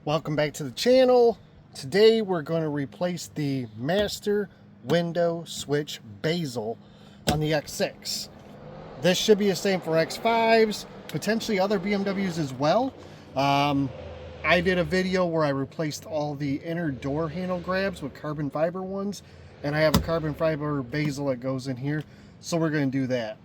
Welcome back to the channel. Today we're going to replace the master window switch bezel on the X6. This should be the same for X5s, potentially other BMWs as well. I did a video where I replaced all the inner door handle grabs with carbon fiber ones, and I have a carbon fiber bezel that goes in here, so we're going to do that.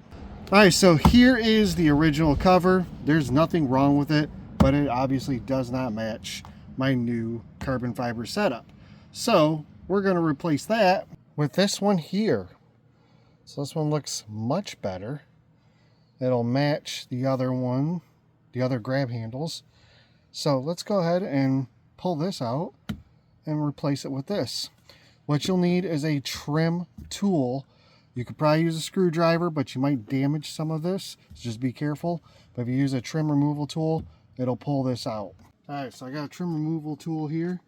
Alright, so here is the original cover. There's nothing wrong with it, but it obviously does not match my new carbon fiber setup. So we're going to replace that with this one here. So this one looks much better. It'll match the other one, the other grab handles. So let's go ahead and pull this out and replace it with this. What you'll need is a trim tool. You could probably use a screwdriver, but you might damage some of this, so just be careful. But if you use a trim removal tool, it'll pull this out. Alright, so I got a trim removal tool here,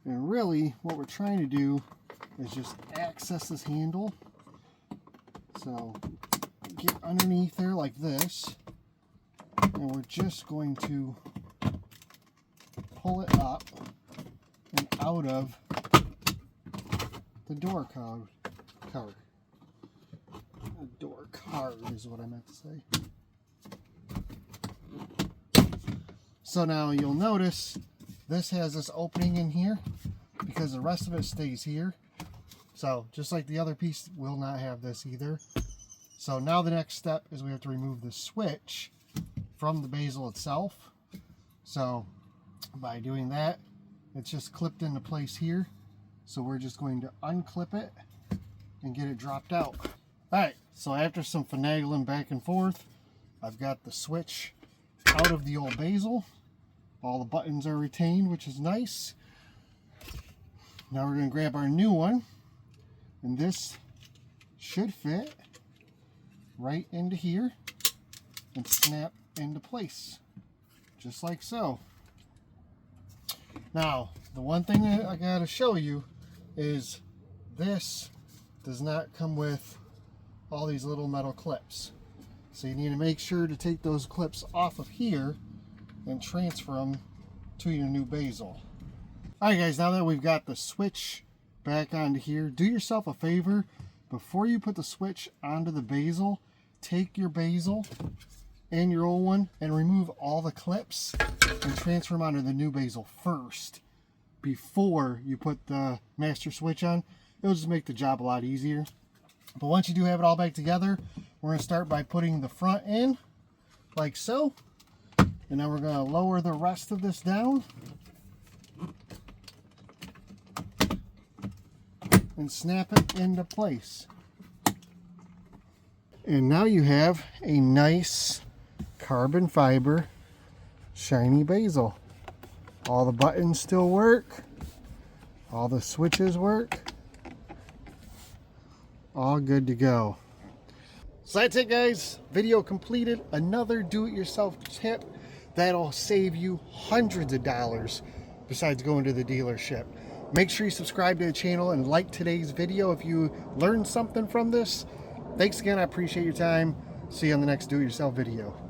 and really what we're trying to do is just access this handle. So get underneath there like this, and we're just going to pull it up and out of the door card. A door card is what I meant to say. So now you'll notice this has this opening in here because the rest of it stays here. So just like the other piece will not have this either. So now the next step is we have to remove the switch from the bezel itself. So by doing that, it's just clipped into place here. So we're just going to unclip it and get it dropped out. Alright, so after some finagling back and forth, I've got the switch out of the old bezel. All the buttons are retained, which is nice. Now we're going to grab our new one, and this should fit right into here and snap into place, just like so. Now, the one thing that I got to show you is this does not come with all these little metal clips. So you need to make sure to take those clips off of here and transfer them to your new bezel. Alright guys, now that we've got the switch back onto here, do yourself a favor. Before you put the switch onto the bezel, take your bezel and your old one and remove all the clips and transfer them onto the new bezel first before you put the master switch on. It'll just make the job a lot easier. But once you do have it all back together, we're going to start by putting the front in like so. And now we're going to lower the rest of this down and snap it into place. And now you have a nice carbon fiber shiny bezel. All the buttons still work. All the switches work. All good to go. So that's it guys, video completed. Another do-it-yourself tip that'll save you hundreds of dollars besides going to the dealership. Make sure you subscribe to the channel and like today's video if you learned something from this. Thanks again, I appreciate your time. See you on the next do-it-yourself video.